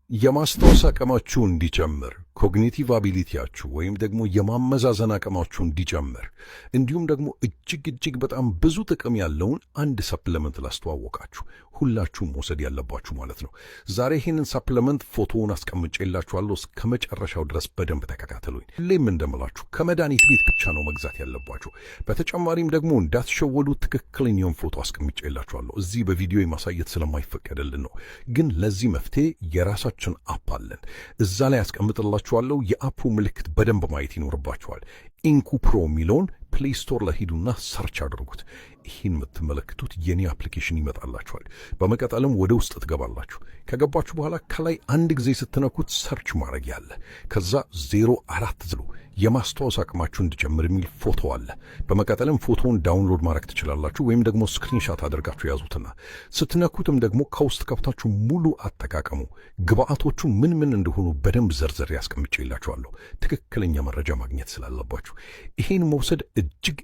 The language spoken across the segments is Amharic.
የማስታወስ አቅማችሁ እንዲጨምር ኮግኒቲቭ አቢሊቲያችሁ ወይም ደግሞ የማመዛዘን አቅማችሁ እንዲጨምር እንዲሁም ደግሞ እጅግ በጣም ብዙ ጥቅም ያለውን አንድ ሰፕሊመንት ላስተዋወቃችሁ ሁላችሁም መውሰድ ያለባችሁ ማለት ነው። ዛሬ ይህንን ሰፕሊመንት ፎቶውን አስቀምጬላችኋለሁ። እስከ መጨረሻው ድረስ በደንብ ተከታተሉኝ። ሁሌም እንደምላችሁ ከመድኃኒት ቤት ብቻ ነው መግዛት ያለባችሁ። በተጨማሪም ደግሞ እንዳትሸወዱ ትክክለኛውን ፎቶ አስቀምጬላችኋለሁ። እዚህ በቪዲዮ ማሳየት ስለማይፈቀድልን ነው። ግን ለዚህ መፍትሄ የራሳችን አፕ አለን። እዛ ላይ አስቀምጥላችኋለሁ። የአፑ ምልክት በደንብ ማየት ይኖርባችኋል። ኢንኩ ፕሮ የሚለውን ፕሌይ ስቶር ላይ ሂዱና ሰርች አድርጉት። ይህን የምትመለከቱት የኔ አፕሊኬሽን ይመጣላችኋል። በመቀጠልም ወደ ውስጥ ትገባላችሁ። ከገባችሁ በኋላ ከላይ አንድ ጊዜ ስትነኩት ሰርች ማድረግ ያለ፣ ከዛ 04 ዝሉ የማስታወስ አቅማችሁ እንዲጨምር የሚል ፎቶ አለ። በመቀጠልም ፎቶውን ዳውንሎድ ማድረግ ትችላላችሁ፣ ወይም ደግሞ ስክሪንሻት አድርጋችሁ ያዙትና ስትነኩትም ደግሞ ከውስጥ ከፍታችሁ ሙሉ አጠቃቀሙ ግብአቶቹ ምን እንደሆኑ በደንብ ዘርዘር ያስቀምጬላችኋለሁ። ትክክለኛ መረጃ ማግኘት ስላለባችሁ ይሄን መውሰድ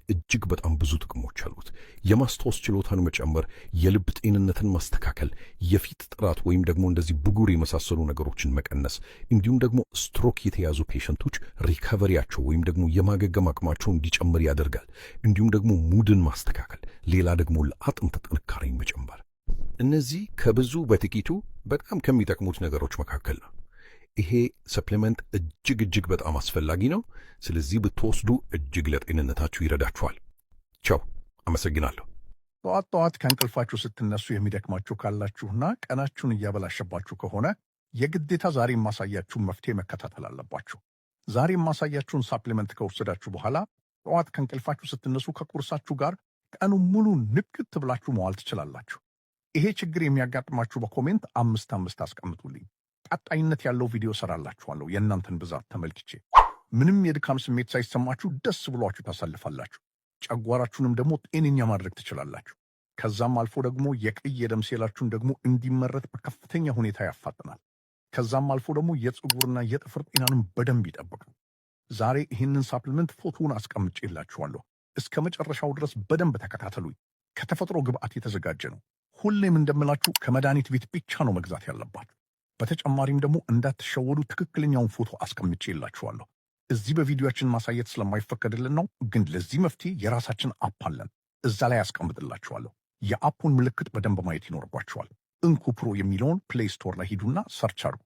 እጅግ በጣም ብዙ ጥቅሞች አሉት። የማስታወስ ችሎታን መጨመር፣ የልብ ጤንነትን ማስተካከል፣ የፊት ጥራት ወይም ደግሞ እንደዚህ ብጉር የመሳሰሉ ነገሮችን መቀነስ፣ እንዲሁም ደግሞ ስትሮክ የተያዙ ፔሸንቶች ሪካቨሪያቸው ወይም ደግሞ የማገገም አቅማቸው እንዲጨምር ያደርጋል። እንዲሁም ደግሞ ሙድን ማስተካከል፣ ሌላ ደግሞ ለአጥንት ጥንካሬ መጨመር። እነዚህ ከብዙ በጥቂቱ በጣም ከሚጠቅሙት ነገሮች መካከል ነው። ይሄ ሰፕሊመንት እጅግ በጣም አስፈላጊ ነው። ስለዚህ ብትወስዱ እጅግ ለጤንነታችሁ ይረዳችኋል። ቻው፣ አመሰግናለሁ። ጠዋት ከእንቅልፋችሁ ስትነሱ የሚደክማችሁ ካላችሁና ቀናችሁን እያበላሸባችሁ ከሆነ የግዴታ ዛሬ የማሳያችሁን መፍትሄ መከታተል አለባችሁ። ዛሬ የማሳያችሁን ሳፕሊመንት ከወሰዳችሁ በኋላ ጠዋት ከእንቅልፋችሁ ስትነሱ ከቁርሳችሁ ጋር ቀኑን ሙሉ ንቅት ብላችሁ መዋል ትችላላችሁ። ይሄ ችግር የሚያጋጥማችሁ በኮሜንት 5 አስቀምጡልኝ። ቀጣይነት ያለው ቪዲዮ ሰራላችኋለሁ። የእናንተን ብዛት ተመልክቼ ምንም የድካም ስሜት ሳይሰማችሁ ደስ ብሏችሁ ታሳልፋላችሁ። ጨጓራችሁንም ደግሞ ጤነኛ ማድረግ ትችላላችሁ። ከዛም አልፎ ደግሞ የቀይ የደም ሴላችሁን ደግሞ እንዲመረት በከፍተኛ ሁኔታ ያፋጥናል። ከዛም አልፎ ደግሞ የፀጉርና የጥፍር ጤናንም በደንብ ይጠብቃል። ዛሬ ይህንን ሳፕሊመንት ፎቶውን አስቀምጬላችኋለሁ። እስከ መጨረሻው ድረስ በደንብ ተከታተሉኝ። ከተፈጥሮ ግብአት የተዘጋጀ ነው። ሁሌም እንደምላችሁ ከመድኃኒት ቤት ብቻ ነው መግዛት ያለባችሁ። በተጨማሪም ደግሞ እንዳትሸወዱ ትክክለኛውን ፎቶ አስቀምጬላችኋለሁ። እዚህ በቪዲዮአችን ማሳየት ስለማይፈቀድልን ነው። ግን ለዚህ መፍትሄ የራሳችን አፕ አለን። እዛ ላይ አስቀምጥላችኋለሁ። የአፑን ምልክት በደንብ ማየት ይኖርባችኋል። እንኩ ፕሮ የሚለውን ፕሌይ ስቶር ላይ ሂዱና ሰርች አድርጉ።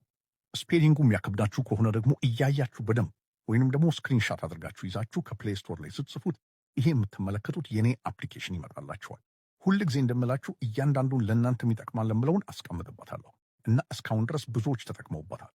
ስፔሊንጉ የሚያከብዳችሁ ከሆነ ደግሞ እያያችሁ በደንብ ወይንም ደግሞ ስክሪንሻት አድርጋችሁ ይዛችሁ ከፕሌይ ስቶር ላይ ስትጽፉት ይሄ የምትመለከቱት የኔ አፕሊኬሽን ይመጣላችኋል። ሁልጊዜ እንደምላችሁ እያንዳንዱን ለእናንተ የሚጠቅማል ለምለውን አስቀምጥበታለሁ እና እስካሁን ድረስ ብዙዎች ተጠቅመውበታል።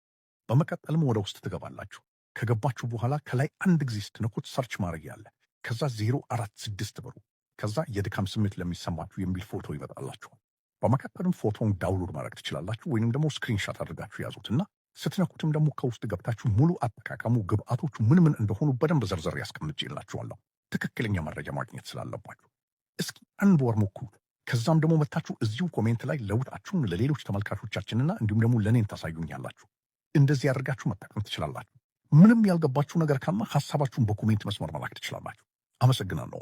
በመቀጠልም ወደ ውስጥ ትገባላችሁ። ከገባችሁ በኋላ ከላይ አንድ ጊዜ ስትነኩት ሰርች ማድረግ ያለ፣ ከዛ 046 ብሩ፣ ከዛ የድካም ስሜት ለሚሰማችሁ የሚል ፎቶ ይመጣላችኋል። በመቀጠልም ፎቶውን ዳውንሎድ ማድረግ ትችላላችሁ፣ ወይንም ደግሞ ስክሪንሻት አድርጋችሁ ያዙትና ስትነኩትም ደግሞ ከውስጥ ገብታችሁ ሙሉ አጠቃቀሙ ግብአቶቹ ምን እንደሆኑ በደንብ ዘርዘር ያስቀምጬላችኋለሁ። ትክክለኛ መረጃ ማግኘት ስላለባችሁ እስኪ አንድ ወር ሞክሩት። ከዛም ደግሞ መታችሁ እዚሁ ኮሜንት ላይ ለውጣችሁን ለሌሎች ተመልካቾቻችንና እንዲሁም ደግሞ ለኔን ታሳዩኛላችሁ። እንደዚህ ያደርጋችሁ መጠቀም ትችላላችሁ። ምንም ያልገባችሁ ነገር ካለ ሐሳባችሁን በኮሜንት መስመር መላክ ትችላላችሁ። አመሰግናለሁ።